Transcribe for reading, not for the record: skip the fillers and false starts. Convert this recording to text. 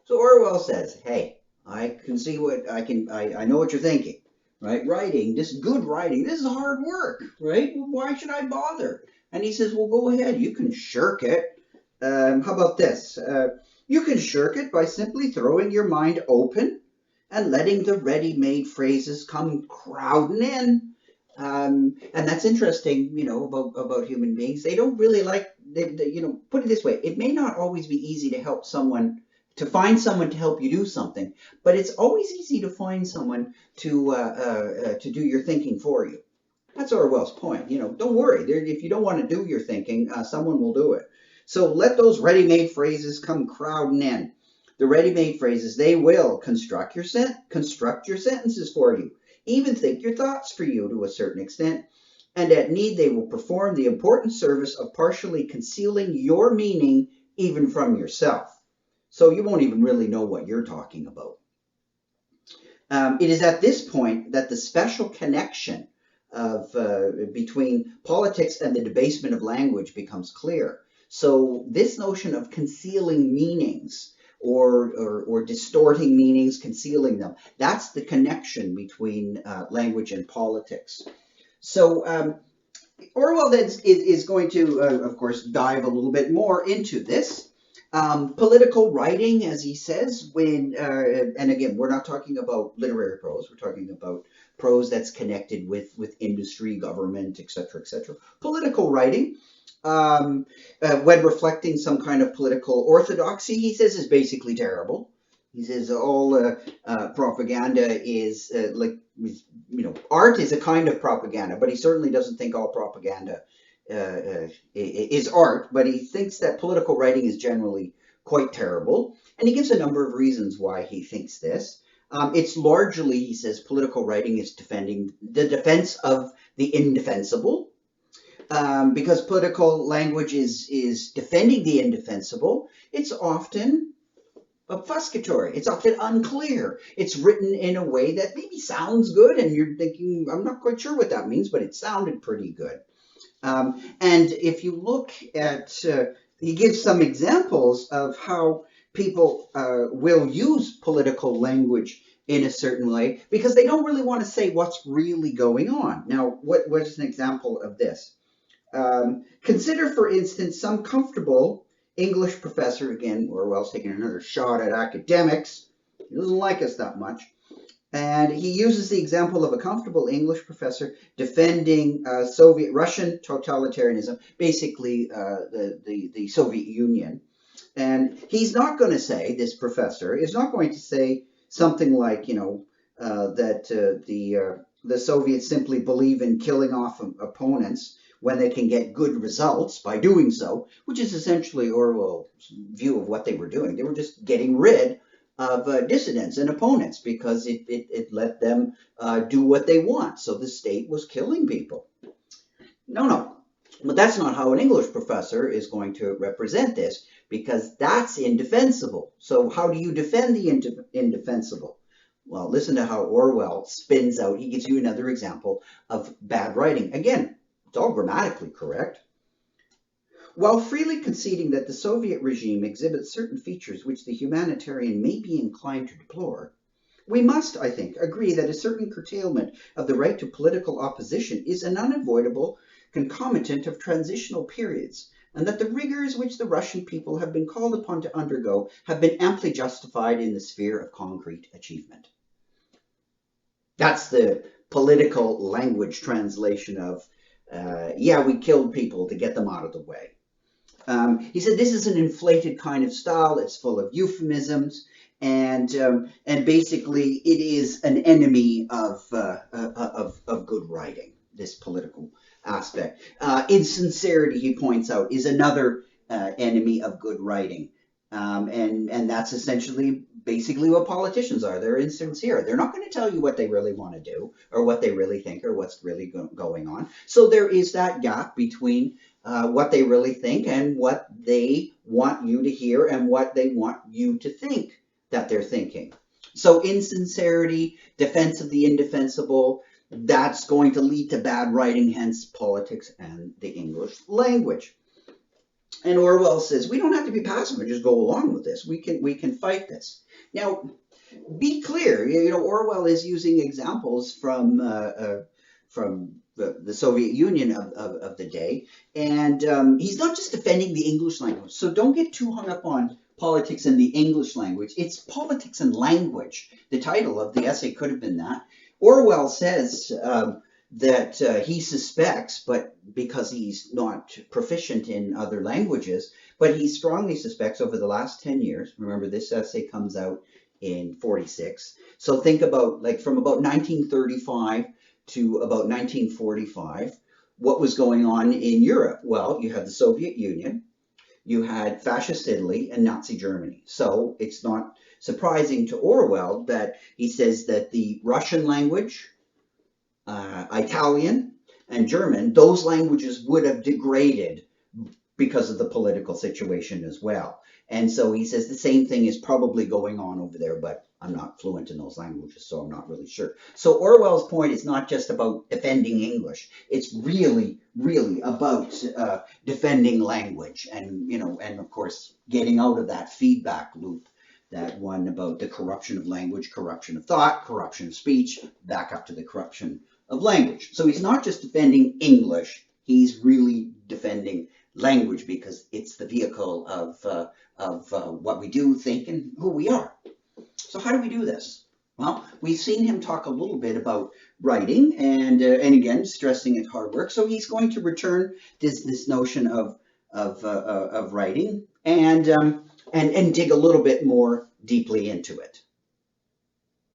So Orwell says, hey, I can see what I know what you're thinking, right? Writing, this good writing, this is hard work, right? Why should I bother? And he says, well, go ahead, you can shirk it. How about this? You can shirk it by simply throwing your mind open and letting the ready-made phrases come crowding in. And that's interesting, about human beings. They don't really like, put it this way, it may not always be easy to help someone, to find someone to help you do something, but it's always easy to find someone to do your thinking for you. That's Orwell's point. Don't worry. If you don't want to do your thinking, someone will do it. So let those ready-made phrases come crowding in. The ready-made phrases, they will construct your sentences for you, even think your thoughts for you to a certain extent, and at need they will perform the important service of partially concealing your meaning even from yourself. So you won't even really know what you're talking about. It is at this point that the special connection of between politics and the debasement of language becomes clear. So this notion of concealing meanings or distorting meanings, concealing them, that's the connection between language and politics. So Orwell then is going to, of course, dive a little bit more into this. Political writing, as he says, and again, we're not talking about literary prose, we're talking about prose that's connected with industry, government, etc., etc. Political writing, when reflecting some kind of political orthodoxy, he says, is basically terrible. He says all propaganda is art is a kind of propaganda, but he certainly doesn't think all propaganda is art, but he thinks that political writing is generally quite terrible. And he gives a number of reasons why he thinks this. It's largely, he says, political writing is defending the defense of the indefensible. Because political language is defending the indefensible, it's often obfuscatory. It's often unclear. It's written in a way that maybe sounds good, and you're thinking, I'm not quite sure what that means, but it sounded pretty good. And if you look at, he gives some examples of how people will use political language in a certain way because they don't really want to say what's really going on. Now, what is an example of this? Consider, for instance, some comfortable English professor, again, Orwell's taking another shot at academics. He doesn't like us that much. And he uses the example of a comfortable English professor defending Soviet Russian totalitarianism, basically the Soviet Union. And he's not going to say, this professor is not going to say something like, that the Soviets simply believe in killing off opponents when they can get good results by doing so, which is essentially Orwell's view of what they were doing. They were just getting rid of dissidents and opponents because it let them do what they want. So the state was killing people. No. But that's not how an English professor is going to represent this because that's indefensible. So how do you defend the indefensible? Well, listen to how Orwell spins out. He gives you another example of bad writing. Again, it's all grammatically correct. While freely conceding that the Soviet regime exhibits certain features which the humanitarian may be inclined to deplore, we must, I think, agree that a certain curtailment of the right to political opposition is an unavoidable concomitant of transitional periods, and that the rigors which the Russian people have been called upon to undergo have been amply justified in the sphere of concrete achievement. That's the political language translation of, yeah, we killed people to get them out of the way. He said this is an inflated kind of style. It's full of euphemisms, and basically it is an enemy of good writing. This political aspect, insincerity, he points out, is another enemy of good writing, and that's essentially basically what politicians are. They're insincere. They're not going to tell you what they really want to do or what they really think or what's really going on. So there is that gap between what they really think and what they want you to hear and what they want you to think that they're thinking. So insincerity, defense of the indefensible, that's going to lead to bad writing, hence politics and the English language. And Orwell says we don't have to be passive and just go along with this. We can fight this. Now, be clear. Orwell is using examples from the Soviet Union of the day, and he's not just defending the English language. So don't get too hung up on politics and the English language. It's politics and language. The title of the essay could have been that. Orwell says that he suspects, but because he's not proficient in other languages, but he strongly suspects over the last 10 years, remember this essay comes out in 46, so think about like from about 1935 to about 1945, what was going on in Europe? Well, you had the Soviet Union, you had fascist Italy and Nazi Germany. So it's not surprising to Orwell that he says that the Russian language, Italian, and German, those languages would have degraded because of the political situation as well. And so he says the same thing is probably going on over there, but I'm not fluent in those languages, so I'm not really sure. So Orwell's point is not just about defending English. It's really, really about defending language and of course, getting out of that feedback loop, that one about the corruption of language, corruption of thought, corruption of speech, back up to the corruption of language. So he's not just defending English, he's really defending language because it's the vehicle of what we do, think, and who we are. So how do we do this? Well, we've seen him talk a little bit about writing and again, stressing it's hard work. So he's going to return this notion of writing and dig a little bit more deeply into it.